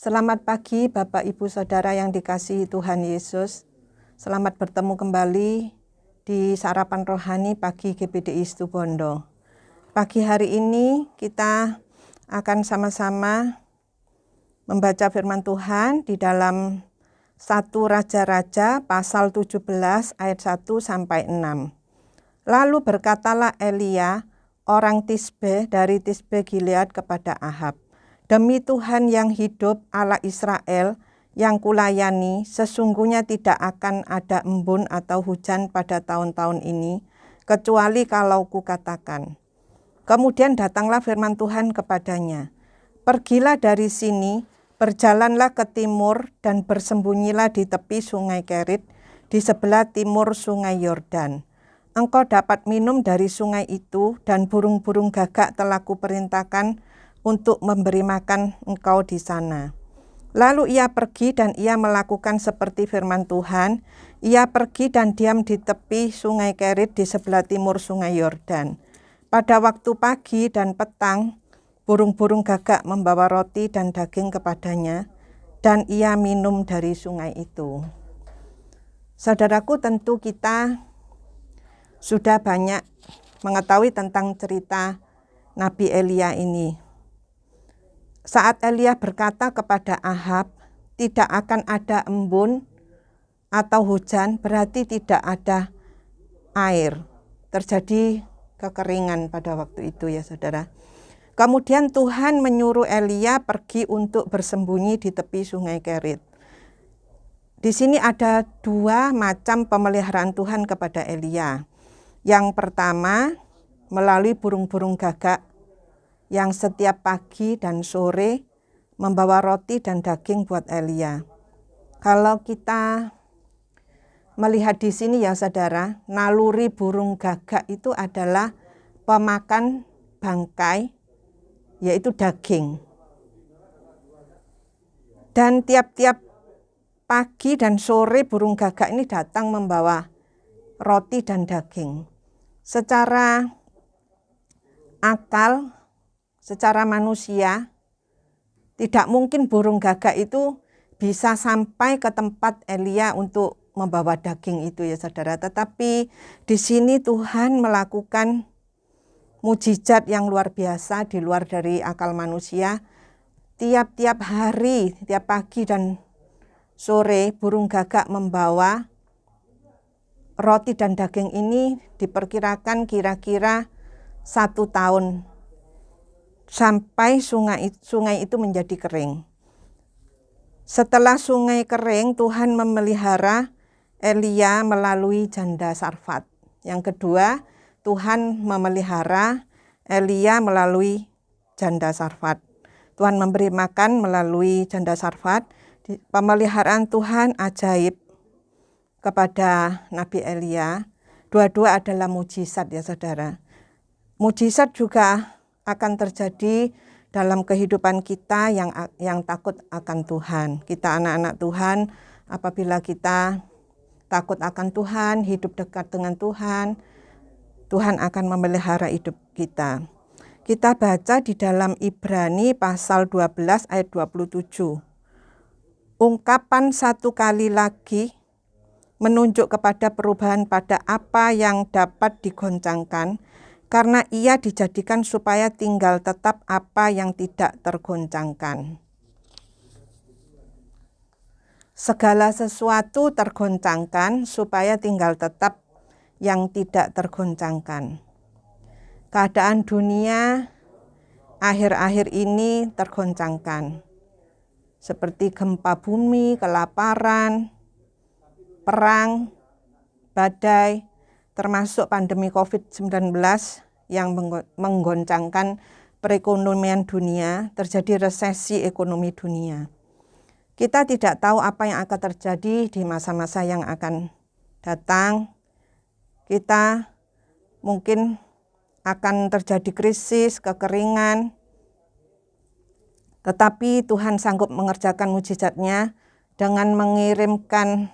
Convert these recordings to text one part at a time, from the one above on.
Selamat pagi Bapak Ibu Saudara yang dikasihi Tuhan Yesus. Selamat bertemu kembali di Sarapan Rohani Pagi GBDI Situbondo. Pagi hari ini kita akan sama-sama membaca firman Tuhan di dalam 1 Raja-Raja pasal 17 ayat 1 sampai 6. Lalu berkatalah Elia, orang Tisbe dari Tisbe Gilead kepada Ahab, demi Tuhan yang hidup Allah Israel yang kulayani, sesungguhnya tidak akan ada embun atau hujan pada tahun-tahun ini, kecuali kalau kukatakan. Kemudian datanglah firman Tuhan kepadanya, pergilah dari sini, berjalanlah ke timur dan bersembunyilah di tepi sungai Kerit, di sebelah timur sungai Yordan. Engkau dapat minum dari sungai itu, dan burung-burung gagak telah kuperintahkan untuk memberi makan engkau di sana. Lalu ia pergi dan ia melakukan seperti firman Tuhan. Ia pergi dan diam di tepi sungai Kerit di sebelah timur sungai Yordan. Pada waktu pagi dan petang, burung-burung gagak membawa roti dan daging kepadanya, dan ia minum dari sungai itu. Saudaraku, tentu kita sudah banyak mengetahui tentang cerita Nabi Elia ini. Saat Elia berkata kepada Ahab, tidak akan ada embun atau hujan, berarti tidak ada air. Terjadi kekeringan pada waktu itu ya saudara. Kemudian Tuhan menyuruh Elia pergi untuk bersembunyi di tepi sungai Kerit. Di sini ada dua macam pemeliharaan Tuhan kepada Elia. Yang pertama, melalui burung-burung gagak yang setiap pagi dan sore membawa roti dan daging buat Elia. Kalau kita melihat di sini ya saudara, naluri burung gagak itu adalah pemakan bangkai, yaitu daging. Dan tiap-tiap pagi dan sore burung gagak ini datang membawa roti dan daging. Secara akal, secara manusia, tidak mungkin burung gagak itu bisa sampai ke tempat Elia untuk membawa daging itu ya saudara. Tetapi di sini Tuhan melakukan mujizat yang luar biasa di luar dari akal manusia. Tiap-tiap hari, tiap pagi dan sore burung gagak membawa roti dan daging ini, diperkirakan kira-kira 1 tahun sampai sungai itu menjadi kering. Setelah sungai kering, Tuhan memelihara Elia melalui janda Sarfat. Yang kedua, Tuhan memelihara Elia melalui janda Sarfat. Tuhan memberi makan melalui janda Sarfat. Pemeliharaan Tuhan ajaib kepada Nabi Elia. Dua-dua adalah mujizat ya saudara. Mujizat juga akan terjadi dalam kehidupan kita yang takut akan Tuhan. Kita anak-anak Tuhan, apabila kita takut akan Tuhan, hidup dekat dengan Tuhan, Tuhan akan memelihara hidup kita. Kita baca di dalam Ibrani pasal 12 ayat 27. Ungkapan satu kali lagi menunjuk kepada perubahan pada apa yang dapat digoncangkan, karena ia dijadikan supaya tinggal tetap apa yang tidak tergoncangkan. Segala sesuatu tergoncangkan supaya tinggal tetap yang tidak tergoncangkan. Keadaan dunia akhir-akhir ini tergoncangkan. Seperti gempa bumi, kelaparan, perang, badai, termasuk pandemi COVID-19 yang menggoncangkan perekonomian dunia, terjadi resesi ekonomi dunia. Kita tidak tahu apa yang akan terjadi di masa-masa yang akan datang. Kita mungkin akan terjadi krisis, kekeringan, tetapi Tuhan sanggup mengerjakan mujizatnya dengan mengirimkan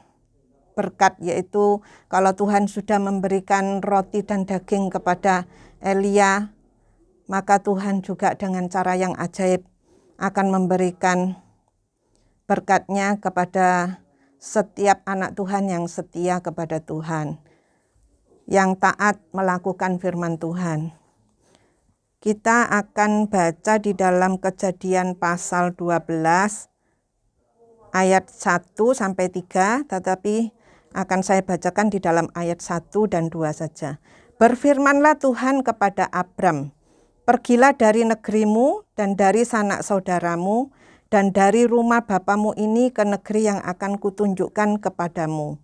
berkat, yaitu kalau Tuhan sudah memberikan roti dan daging kepada Elia, maka Tuhan juga dengan cara yang ajaib akan memberikan berkat-Nya kepada setiap anak Tuhan yang setia kepada Tuhan, yang taat melakukan firman Tuhan. Kita akan baca di dalam Kejadian pasal 12 ayat 1 sampai 3, tetapi akan saya bacakan di dalam ayat 1 dan 2 saja. Berfirmanlah Tuhan kepada Abram, pergilah dari negerimu dan dari sanak saudaramu dan dari rumah bapamu ini ke negeri yang akan kutunjukkan kepadamu.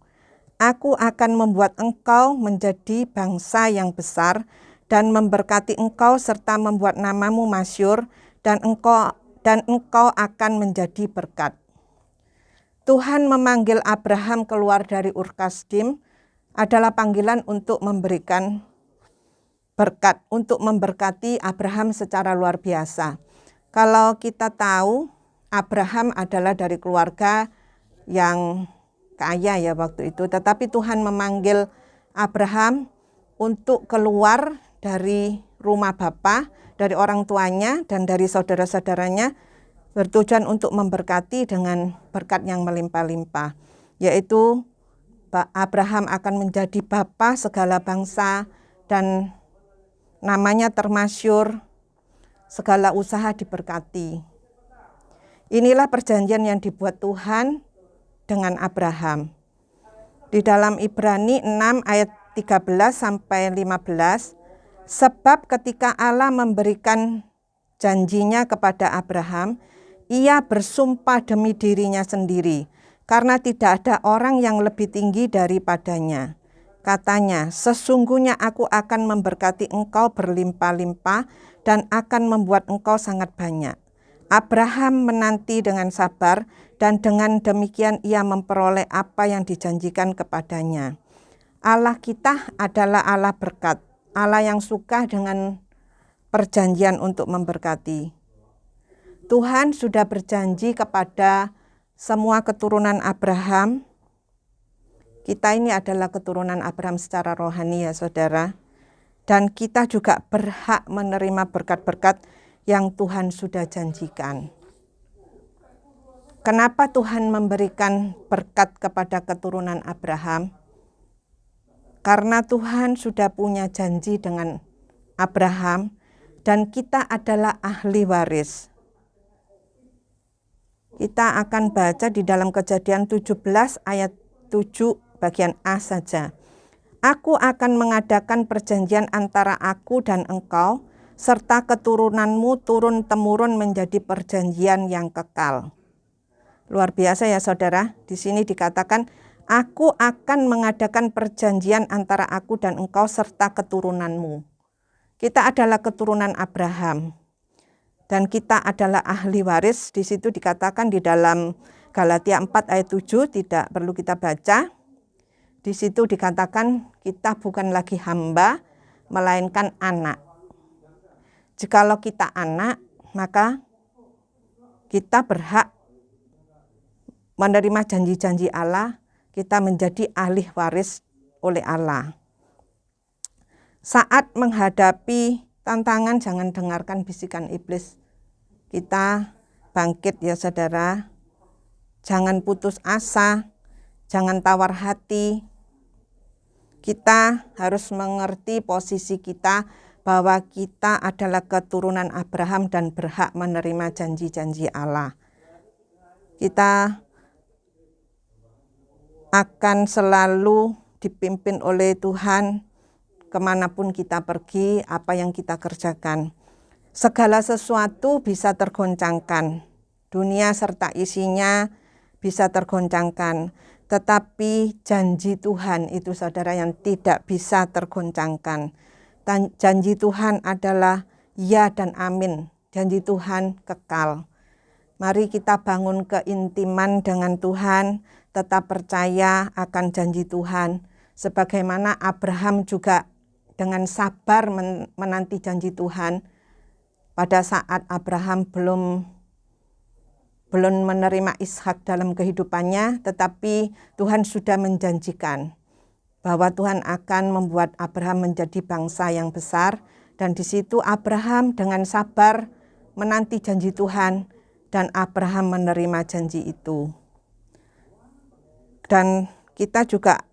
Aku akan membuat engkau menjadi bangsa yang besar dan memberkati engkau serta membuat namamu masyhur dan engkau akan menjadi berkat. Tuhan memanggil Abraham keluar dari Ur Kasdim adalah panggilan untuk memberikan berkat, untuk memberkati Abraham secara luar biasa. Kalau kita tahu, Abraham adalah dari keluarga yang kaya ya waktu itu, tetapi Tuhan memanggil Abraham untuk keluar dari rumah bapa, dari orang tuanya dan dari saudara-saudaranya, bertujuan untuk memberkati dengan berkat yang melimpah-limpah, yaitu Abraham akan menjadi bapa segala bangsa dan namanya termasyhur, segala usaha diberkati. Inilah perjanjian yang dibuat Tuhan dengan Abraham. Di dalam Ibrani 6 ayat 13 sampai 15, sebab ketika Allah memberikan janjinya kepada Abraham, ia bersumpah demi dirinya sendiri, karena tidak ada orang yang lebih tinggi daripadanya. Katanya, sesungguhnya aku akan memberkati engkau berlimpah-limpah dan akan membuat engkau sangat banyak. Abraham menanti dengan sabar dan dengan demikian ia memperoleh apa yang dijanjikan kepadanya. Allah kita adalah Allah berkat, Allah yang suka dengan perjanjian untuk memberkati. Tuhan sudah berjanji kepada semua keturunan Abraham. Kita ini adalah keturunan Abraham secara rohani ya saudara. Dan kita juga berhak menerima berkat-berkat yang Tuhan sudah janjikan. Kenapa Tuhan memberikan berkat kepada keturunan Abraham? Karena Tuhan sudah punya janji dengan Abraham dan kita adalah ahli waris. Kita akan baca di dalam Kejadian 17 ayat 7 bagian A saja. Aku akan mengadakan perjanjian antara aku dan engkau, serta keturunanmu turun-temurun menjadi perjanjian yang kekal. Luar biasa ya saudara, di sini dikatakan, aku akan mengadakan perjanjian antara aku dan engkau serta keturunanmu. Kita adalah keturunan Abraham. Dan kita adalah ahli waris, di situ dikatakan di dalam Galatia 4 ayat 7, tidak perlu kita baca. Di situ dikatakan kita bukan lagi hamba, melainkan anak. Jikalau kita anak, maka kita berhak menerima janji-janji Allah, kita menjadi ahli waris oleh Allah. Saat menghadapi tantangan, jangan dengarkan bisikan iblis. Kita bangkit ya saudara. Jangan putus asa, jangan tawar hati. Kita harus mengerti posisi kita bahwa kita adalah keturunan Abraham dan berhak menerima janji-janji Allah. Kita akan selalu dipimpin oleh Tuhan kemanapun kita pergi, apa yang kita kerjakan. Segala sesuatu bisa tergoncangkan, dunia serta isinya bisa tergoncangkan, tetapi janji Tuhan itu saudara yang tidak bisa tergoncangkan. Janji Tuhan adalah ya dan amin, janji Tuhan kekal. Mari kita bangun keintiman dengan Tuhan, tetap percaya akan janji Tuhan, sebagaimana Abraham juga dengan sabar menanti janji Tuhan. Pada saat Abraham belum menerima Ishak dalam kehidupannya, tetapi Tuhan sudah menjanjikan bahwa Tuhan akan membuat Abraham menjadi bangsa yang besar, dan di situ Abraham dengan sabar menanti janji Tuhan, dan Abraham menerima janji itu. Dan kita juga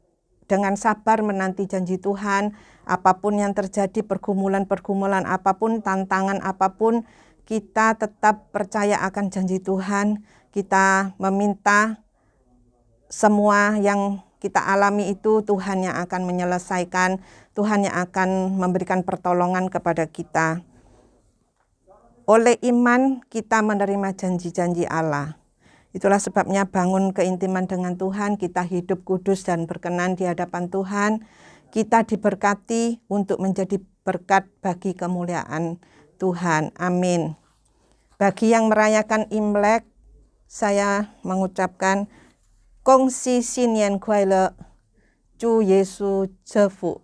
dengan sabar menanti janji Tuhan, apapun yang terjadi, pergumulan-pergumulan apapun, tantangan apapun, kita tetap percaya akan janji Tuhan. Kita meminta semua yang kita alami itu Tuhan yang akan menyelesaikan, Tuhan yang akan memberikan pertolongan kepada kita. Oleh iman kita menerima janji-janji Allah. Itulah sebabnya bangun keintiman dengan Tuhan, kita hidup kudus dan berkenan di hadapan Tuhan. Kita diberkati untuk menjadi berkat bagi kemuliaan Tuhan. Amin. Bagi yang merayakan Imlek, saya mengucapkan Kongsi Xinyan Kuai Le, Chu Yesu Cefu.